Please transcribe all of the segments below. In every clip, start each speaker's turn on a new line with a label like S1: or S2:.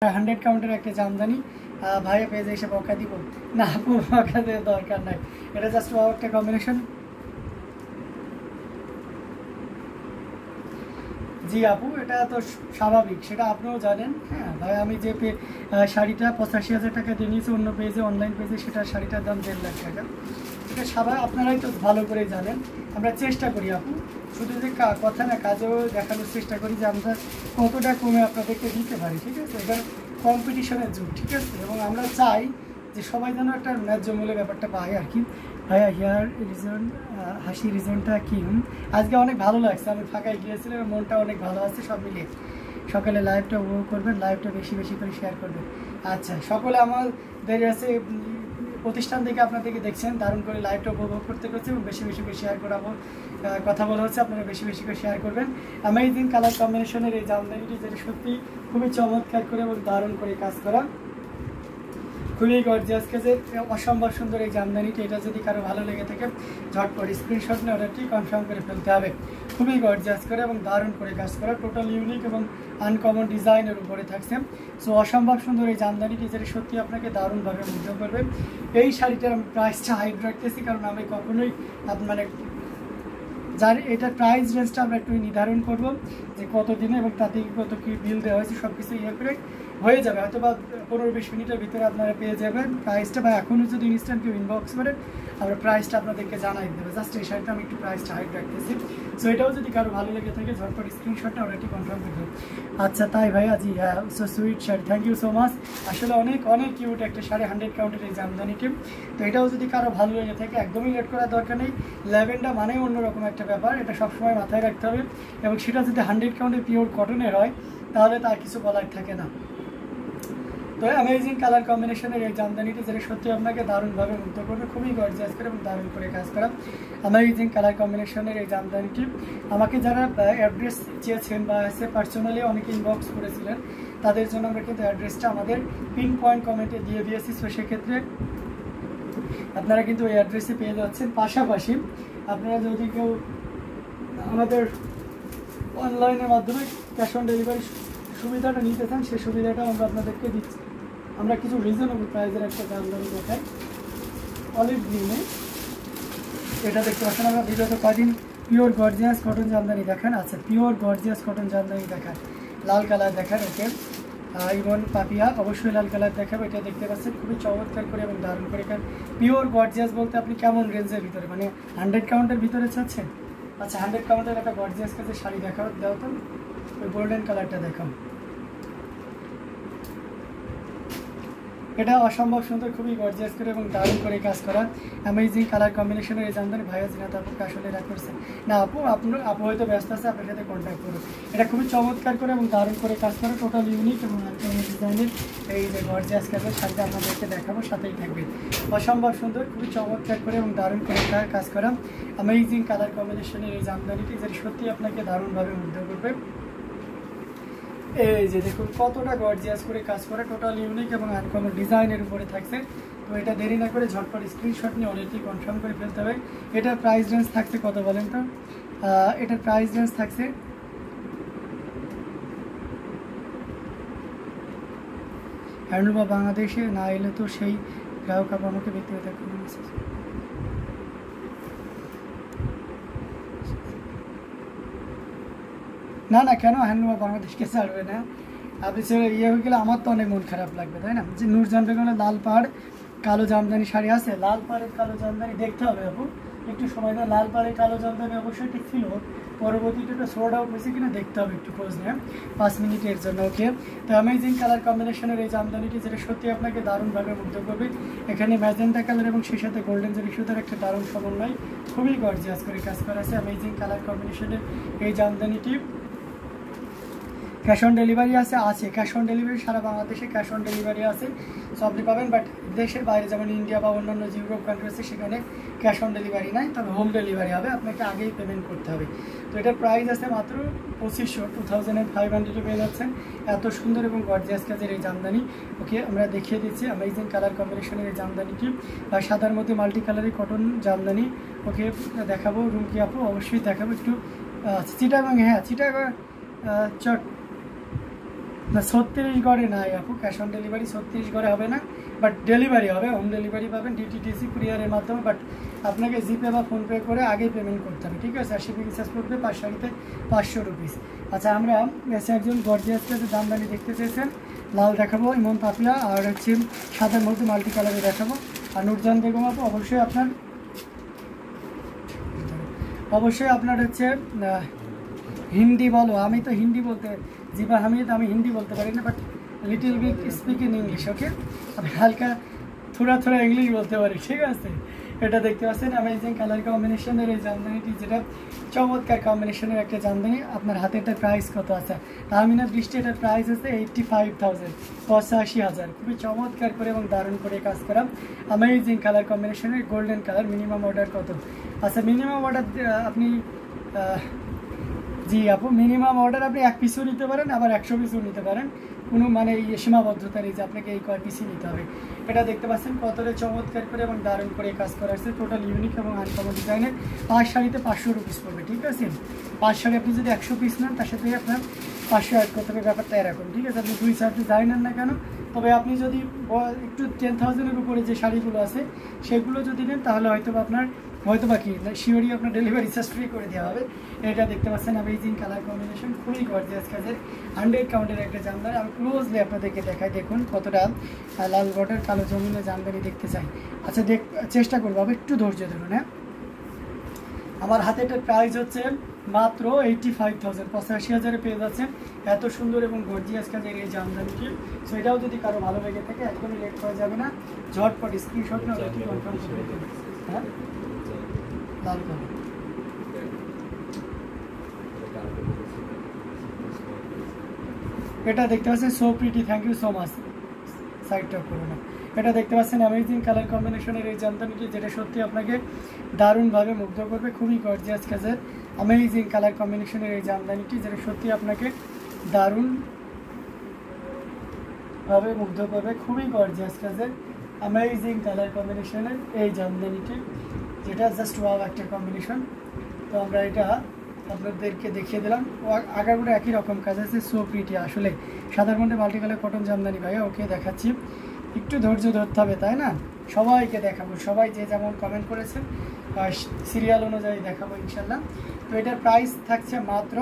S1: 100 কাউন্টের একটা জামদানি ভাইয়া পেজে এসে বকা দিব না আপু, বকা দেওয়ার দরকার নাই, এটা জাস্ট একটা কম্বিনেশন। জি আপু, এটা তো স্বাভাবিক, সেটা আপনিও জানেন। হ্যাঁ ভাই, আমি যে শাড়িটা 85,000 টাকা দিয়ে নিয়েছি অন্য পেজে, অনলাইন পেজে, সেটা শাড়িটার দাম 1.5 লাখ টাকা। এটা স্বাভাবিক, আপনারাই তো ভালো করেই জানেন। আমরা চেষ্টা করি আপু, শুধু যে কথা না, কাজেও দেখানোর চেষ্টা করি যে আমরা কতটা কমে আপনাদেরকে দিতে পারি। ঠিক আছে, এটা কম্পিটিশনের যুগ, ঠিক আছে, এবং আমরা চাই যে সবাই যেন একটা ন্যায্য মূল্যের ব্যাপারটা পায় আর কি। ভাইয়া হিয়ার রিজন, হাসি রিজনটা কি? আজকে অনেক ভালো লাগছে, আমি ফাঁকায় গিয়েছিলাম, মনটা অনেক ভালো আছে সব মিলিয়ে। সকালে লাইভটা উপভোগ করবেন, লাইভটা বেশি বেশি করে শেয়ার করবেন। আচ্ছা, সকলে আমাদের আছে প্রতিষ্ঠান থেকে আপনাদেরকে দেখছেন, দারুণ করে লাইভটা উপভোগ করতে করছে এবং বেশি বেশি করে শেয়ার করাবো, কথা বলা হচ্ছে, আপনারা বেশি বেশি করে শেয়ার করবেন। অ্যামেজিং কালার কম্বিনেশনের এই জামদানিটি, যেটা সত্যি খুবই চমৎকার করে এবং দারুণ করে কাজ করা, খুবই গর্জিয়াস কাজের, অসম্ভব সুন্দর এই জামদানিটি। এটা যদি কারো ভালো লেগে থাকে ঝটপট স্ক্রিনশট নিয়ে অর্ডারটি কনফার্ম করে ফেলতে হবে। খুবই গর্জিয়াস করে এবং দারুণ করে কাজ করা, টোটাল ইউনিক এবং আনকমন ডিজাইনের উপরে থাকছে। সো অসম্ভব সুন্দর এই জামদানিটি, যেটা সত্যি আপনাকে দারুণভাবে মুগ্ধ করবে। এই শাড়িটার আমি প্রাইসটা হাইড রাখতেছি, কারণ আমি কখনোই মানে যার এটার প্রাইস রেঞ্জটা আমরা একটু নির্ধারণ করব যে কত দিনে এবং তাতে কত কী বিল দেওয়া হয়েছে, সব কিছু ইয়ে করে হয়ে যাবে, হয়তো বা 15-20 মিনিটের ভিতরে আপনারা পেয়ে যাবেন প্রাইসটা। বা এখনও যদি ইনস্ট্যান্ট কেউ ইনবক্স করেন, আমরা প্রাইসটা আপনাদেরকে জানাই দেবো। জাস্ট এই শাড়িটা আমি একটু প্রাইসটা হাইড রাখতেছি। সো এটাও যদি কারো ভালো লেগে থাকে ঝটপট স্ক্রিনশটটা অলরেডি কনফার্ম করে দেবো। আচ্ছা তাই ভাইয়া, জি হ্যাঁ, so sweet sari, thank you so much. আসলে অনেক অনেক কিউট একটা শাড়ি, 100 কাউন্টের এই জামদানিটি। তো এটাও যদি কারো ভালো লেগে থাকে, একদমই লেট করার দরকার নেই। ল্যাভেন্ডার মানেই অন্যরকম একটা ব্যাপার, এটা সবসময় মাথায় রাখতে হবে। এবং সেটা যদি 100 কাউন্টের পিওর কটনের হয়, তাহলে তার কিছু বলার থাকে না। তো অ্যামেজিং কালার কম্বিনেশনের এই জামদানিটি, যেটা সত্যি আপনাকে দারুণভাবে মুগ্ধ করবে, খুবই গর্জিয়াস করে এবং দারুণ করে কাজ করা অ্যামেজিং কালার কম্বিনেশনের এই জামদানিটি। আমাকে যারা অ্যাড্রেস চেয়েছেন বা এসে পার্সোনালি অনেকে ইনবক্স করেছিলেন, তাদের জন্য আমরা কিন্তু অ্যাড্রেসটা আমাদের পিন পয়েন্ট কমেন্টে দিয়ে দিয়েছি। সো সেক্ষেত্রে আপনারা কিন্তু ওই অ্যাড্রেসে পেয়ে যাচ্ছেন। পাশাপাশি আপনারা যদি কেউ আমাদের অনলাইনের মাধ্যমে ক্যাশ অন ডেলিভারি সুবিধাটা নিতে চান, সেই সুবিধাটাও আমরা আপনাদেরকে দিচ্ছি। আমরা কিছু রিজনেবল প্রাইসের একটা জামদানি দেখাই, অলিভ গ্রিনে, এটা দেখতে পাচ্ছেন। আমরা ভিডিওতে কদিন পিওর গর্জিয়াস কটন জামদানি দেখান। আচ্ছা, পিওর গর্জিয়াস কটন জামদানি দেখান, লাল কালার দেখান, ওকে ইভন পাপিয়া অবশ্যই লাল কালার দেখাবো। এটা দেখতে পাচ্ছেন খুবই চমৎকার করে এবং দারুণ করে। পিওর গর্জিয়াস বলতে আপনি কেমন রেঞ্জের ভিতরে, মানে 100 কাউন্টের ভিতরে চাচ্ছেন? আচ্ছা, 100 কাউন্টের একটা গর্জিয়াস কাজের শাড়ি দেখাও, দাও তো, ওই গোল্ডেন কালারটা দেখাও। এটা অসম্ভব সুন্দর, খুবই গর্জিয়াস করে এবং দারুণ করে কাজ করা অ্যামেজিং কালার কম্বিনেশনের এই জামদানি। ভাইয়া জিনাত আপুকে আসলে এটা করছেন না আপু, আপু হয়তো ব্যস্ত আছে, আপনার সাথে কন্ট্যাক্ট করুন। এটা খুবই চমৎকার করে এবং দারুণ করে কাজ করা, টোটাল ইউনিক এবং ডিজাইনের এই যে গর্জিয়াস কাজের শাড়িটা আপনাদেরকে দেখাবো, সাথেই থাকবে। অসম্ভব সুন্দর, খুবই চমৎকার করে এবং দারুণ করে কাজ করা অ্যামেজিং কালার কম্বিনেশনের এই জামদানিটি, যেটা সত্যি আপনাকে দারুণভাবে মুগ্ধ করবে। এই যে দেখুন কতটা গর্জিয়াস করে কাজ করা, টোটাল ইউনিক এবং আনকমন ডিজাইনের উপরে থাকছে। তো এটা দেরি না করে ঝটপট স্ক্রিনশট নিয়ে অলরেডি কনফার্ম করে ফেলতে হবে। এটার প্রাইস রেঞ্জ থাকছে কত বলেন তো? এটার প্রাইস রেঞ্জ থাকছে হ্যান্ডলুম বা বাংলাদেশে না এলে তো সেই গ্রাহক আপু আমাকে ব্যক্তিগত মেসেজ। না না, কেন হ্যান্ডলুম বাংলাদেশকে ছাড়বে না? আপনি ছেড়ে ইয়ে হয়ে গেলে আমার তো অনেক মন খারাপ লাগবে, তাই না? যে নূরজান বেগমের লাল পাড় কালো জামদানি শাড়ি আছে, লাল পাড়ের কালো জামদানি দেখতে হবে আপু, একটু সময় দেয়। লাল পাড়ের কালো জামদানি অবশ্যই ঠিক ছিল, পরবর্তীতে একটা সোল্ড আউট হয়েছে কিনা দেখতে হবে, একটু খোঁজ নেয় 5 মিনিটের জন্য, ওকে? তো অ্যামেজিং কালার কম্বিনেশনের এই জামদানিটি, যেটা সত্যি আপনাকে দারুণভাবে মুগ্ধ করবে। এখানে ম্যাজেন্টা কালার এবং সেই সাথে গোল্ডেন জরি সুতার একটা দারুণ সমন্বয়, খুবই গর্জিয়াস করে কাজ করা আছে অ্যামেজিং কালার কম্বিনেশনের এই জামদানিটি। ক্যাশ অন ডেলিভারি আছে ক্যাশ অন ডেলিভারি, সারা বাংলাদেশে ক্যাশ অন ডেলিভারি আছে, সো আপনি পাবেন। বাট দেশের বাইরে যেমন ইন্ডিয়া বা অন্যান্য যে ইউরোপ কান্ট্রি আছে, সেখানে ক্যাশ অন ডেলিভারি নাই, তবে হোম ডেলিভারি হবে, আপনাকে আগেই পেমেন্ট করতে হবে। তো এটার প্রাইস আছে মাত্র 2500 পেয়ে যাচ্ছেন। এত সুন্দর এবং গর্জিয়াস কাজের এই জামদানি, ওকে আমরা দেখিয়ে দিচ্ছি অ্যামেজিং কালার কম্বিনেশনের এই জামদানিটি। আর সাদার মধ্যে মাল্টি কালারের কটন জামদানি, ওকে দেখাবো। রুমকি আপু অবশ্যই দেখাবো একটু। চিটাগাং, হ্যাঁ চিটাগাং চট না 36 গড়ে নাই আপু, ক্যাশ অন ডেলিভারি 36 গড়ে হবে না, বাট ডেলিভারি হবে, হোম ডেলিভারি পাবেন ডিটিডিসি কুরিয়ারের মাধ্যমে। বাট আপনাকে জিপে বা ফোনপে করে আগেই পেমেন্ট করতে হবে, ঠিক আছে। আর শিপিং চার্জ পড়বে 5 শাড়িতে 500 রুপিস। আচ্ছা, আমরা এসে একজন গর্জিয়াস কাছে জামদানি দেখতে চেয়েছেন, লাল দেখাবো, ইমন পাপিয়া, আর হচ্ছে সাদার মধ্যে মাল্টি কালারে দেখাবো। আর নুরজান বেগম আপু অবশ্যই আপনার হচ্ছে হিন্দি বলো। আমি তো হিন্দি বলতে, জিবা হামিদ, আমি হিন্দি বলতে পারি না, but little bit speak in English, okay. আমি হালকা থোড়া ইংলিশ বলতে পারি, ঠিক আছে। এটা দেখতে পাচ্ছেন অ্যামেজিং কালার কম্বিনেশনের এই জামদানিটি, যেটা চমৎকার কম্বিনেশনের একটা জামদানি। আপনার হাতে এটার প্রাইস কত আছে? তাহমিনার দৃষ্টি এটার প্রাইস আছে 85,000, 85,000। খুবই চমৎকার করে এবং দারুণ করে কাজ করা অ্যামেজিং কালার কম্বিনেশনের গোল্ডেন কালার। মিনিমাম অর্ডার কত? আচ্ছা, মিনিমাম অর্ডার আপনি জি আপু, মিনিমাম অর্ডার আপনি 1 পিসও নিতে পারেন, আবার 100 পিসও নিতে পারেন। কোনো মানে সীমাবদ্ধতা নেই যে আপনাকে এই কয় পিসই নিতে হবে। এটা দেখতে পাচ্ছেন কতটা চমৎকার করে এবং দারুণ করে কাজ করা আছে, টোটাল ইউনিক এবং আনকমন ডিজাইনের। 5 শাড়িতে 500 রুপিস পড়বে, ঠিক আছে। 5 শাড়ি আপনি যদি 100 পিস নেন, তার সাথে আপনার 500 অ্যাড করতে হবে, ব্যাপারটা এরকম, ঠিক আছে। আপনি 2-4 পিস যাই নেন না কেন, তবে আপনি যদি একটু 10,000-এর উপরে যে শাড়িগুলো আছে সেগুলো যদি নেন, তাহলে হয়তো বা কি শিওরই আপনার ডেলিভারি চার্জ ফ্রি করে দেওয়া হবে। এটা দেখতে পাচ্ছেন অ্যামেজিং কালার কম্বিনেশন, খুবই গর্জিয়াস কাজের 100 কাউন্টের একটা জামদানি। আমি ক্লোজলি আপনাদেরকে দেখাই, দেখুন কতটা লাল বর্ডার কালো জমিনে জামদানি দেখতে চাই। আচ্ছা, চেষ্টা করবো, আবার একটু ধৈর্য ধরুন। হ্যাঁ, আমার হাতে এটার প্রাইস হচ্ছে মাত্র 85,000, 85,000-এ পেয়ে যাচ্ছেন এত সুন্দর এবং গর্জিয়াস কাজের এই জামদানিটি। সো এটাও যদি কারো ভালো লেগে থাকে, একদমই লেট করা যাবে না, ঝটপট স্ক্রিনশট না কনফার্ম করে দিতে। হ্যাঁ, লাল কালার, এটা দেখতে পাচ্ছেন so pretty, thank you so much, সাইডটা করবে না। এটা দেখতে পাচ্ছেন অ্যামেজিং কালার কম্বিনেশনের এই জামদানিটি, যেটা সত্যি আপনাকে দারুণভাবে মুগ্ধ করবে। খুবই গর্জিয়াস কাজের অ্যামেজিং কালার কম্বিনেশনের এই জামদানিটি, যেটা সত্যি আপনাকে দারুণভাবে মুগ্ধ করবে। খুবই গর্জিয়াস কাজের অ্যামেজিং কালার কম্বিনেশনের এই জামদানিটি, যেটা জাস্ট ওয়াও একটা কম্বিনেশন। তো আমরা এটা আপনাদেরকে দেখিয়ে দিলাম। আগাগুলো একই রকম কাজ আছে, সো প্রিটি। আসলে সাদার মধ্যে মাল্টি কালার কটন জামদানি ভাইয়া, ওকে দেখাচ্ছি, একটু ধৈর্য ধরতে হবে, তাই না? সবাইকে দেখাবো, সবাই যে যেমন কমেন্ট করেছেন সিরিয়াল অনুযায়ী দেখাবো ইনশাল্লাহ। তো এটার প্রাইস থাকছে মাত্র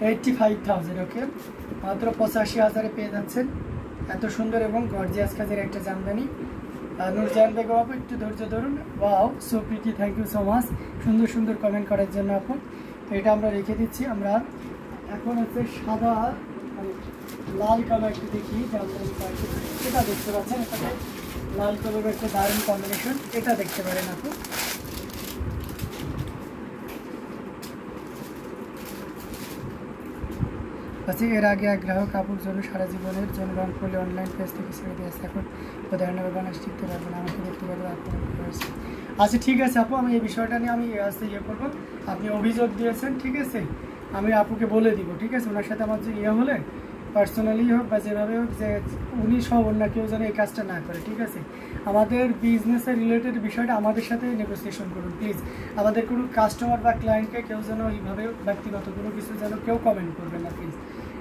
S1: 85,000, ওকে, মাত্র 85,000-এ পেয়ে যাচ্ছেন এত সুন্দর এবং গর্জিয়াস কাজের একটা জামদানি। নুরজাহান বেগম আপু, একটু ধৈর্য ধরুন। Wow, so pretty, thank you so much সুন্দর সুন্দর কমেন্ট করার জন্য আপু। তো এটা আমরা রেখে দিচ্ছি। আমরা এখন হচ্ছে সাদা লাল কালার একটু দেখি জামদানি, এটা দেখতে পাচ্ছেন, এটাকে লাল কালারের একটা দারুণ কম্বিনেশন, এটা দেখতে পারেন আপু। আচ্ছা, এর আগে এক গ্রাহক কাপড় জন্য সারা জীবনের জন্য রং করলে অনলাইন পেজ থেকে ছেড়ে দিয়েছে, এখন উদাহরণের বানাস শিখতে পারবেন, আমাকে দেখতে পারবে আপনার। আচ্ছা, ঠিক আছে আপু, আমি এই বিষয়টা নিয়ে আমি আজকে করবো। আপনি অভিযোগ দিয়েছেন, ঠিক আছে, আমি আপুকে বলে দিব, ঠিক আছে। ওনার সাথে আমার যে হলে পার্সোনালি হোক বা যেভাবে হোক, যে উনি সব অন্য কেউ যেন এই কাজটা না করে, ঠিক আছে। আমাদের বিজনেসের রিলেটেড বিষয়টা আমাদের সাথে নেগোসিয়েশন করুন প্লিজ। আমাদের কোনো কাস্টমার বা ক্লায়েন্টকে কেউ যেন এইভাবে ব্যক্তিগত কোনো কিছু যেন কেউ কমেন্ট করবেন না প্লিজ।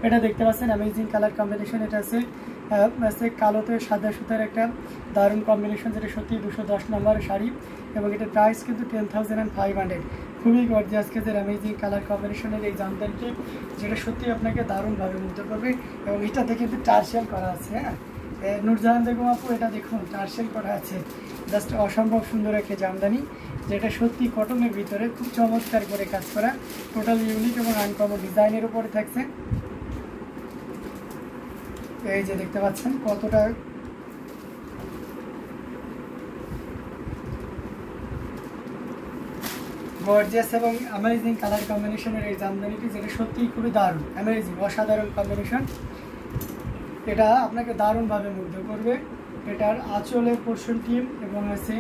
S1: এটা দেখতে পাচ্ছেন অ্যামেজিং কালার কম্বিনেশন, এটা আছে কালোতে সাদা সুতার একটা দারুণ কম্বিনেশন, যেটা সত্যি 210 নম্বর শাড়ি, এবং এটার প্রাইস কিন্তু 10,500। খুবই গর্জিয়াস কাজের অ্যামেজিং কালার কম্বিনেশনের এই জামদানিটি, যেটা সত্যি আপনাকে দারুণভাবে মুগ্ধ করবে। এবং এটাতে কিন্তু টার্সেল করা আছে। হ্যাঁ, নুরজাহান বেগম আপু, এটা দেখুন টার্সেল করা আছে, জাস্ট অসম্ভব সুন্দর একটা জামদানি, যেটা সত্যি কটনের ভিতরে খুব চমৎকার করে কাজ করা, টোটাল ইউনিক এবং আনকমন ডিজাইনের উপরে থাকছে। এই যে দেখতে পাচ্ছেন কতটা গর্জিয়াস এবং অ্যামেজিং কালার কম্বিনেশনের এই জামদানিটি, যেটা সত্যিই খুবই দারুণ, অ্যামেজিং, অসাধারণ কম্বিনেশন। এটা আপনাকে দারুণভাবে মুগ্ধ করবে। এটার আঁচলের পোর্শনটি এবং আছে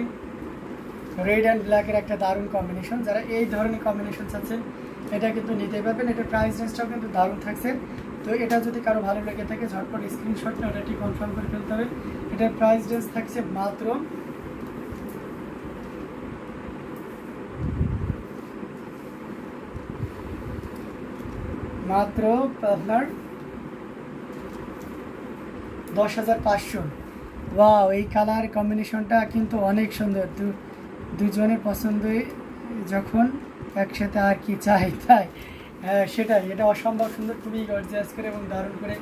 S1: রেড অ্যান্ড ব্ল্যাকের একটা দারুণ কম্বিনেশন। যারা এই ধরনের কম্বিনেশন চাচ্ছেন, এটা কিন্তু নিতে পারবেন। এটার প্রাইস রেঞ্জটাও কিন্তু দারুণ থাকছে। তো এটা যদি কারো ভালো লেগে থাকে, ঝটপট স্ক্রিনশট নিয়ে ওটাটি কনফার্ম করে ফেলতে হবে। এটার প্রাইস রেঞ্জ থাকছে মাত্র মাত্র আপনার 10,500। ওয়াও, এই কালার কম্বিনেশনটা কিন্তু অনেক সুন্দর, দুজনের পছন্দই যখন একসাথে আর কি চাই তাই। হ্যাঁ সেটাই, এটা অসম্ভব সুন্দর, খুবই গর্জিয়াস করে এবং দারুণ করে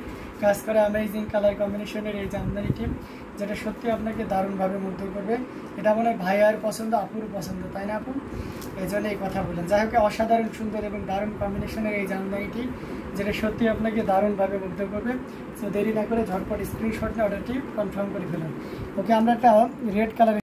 S1: কাজ করে অ্যামেজিং কালার কম্বিনেশনের এই জামদানিটি, যেটা সত্যি আপনাকে দারুণভাবে মুগ্ধ করবে। এটা মনে হয় ভাইয়ার পছন্দ, আপুর পছন্দ, তাই না আপু? এই জন্য এই কথা বলেন। যাই হোক, অসাধারণ সুন্দর এবং দারুণ কম্বিনেশনের এই জামদানিটি, যেটা সত্যি আপনাকে দারুণভাবে মুগ্ধ করবে। সো দেরি না করে ঝটপট স্ক্রিনশট নিয়ে অর্ডারটি কনফার্ম করে ফেলুন। ওকে, আমরা একটা রেড কালার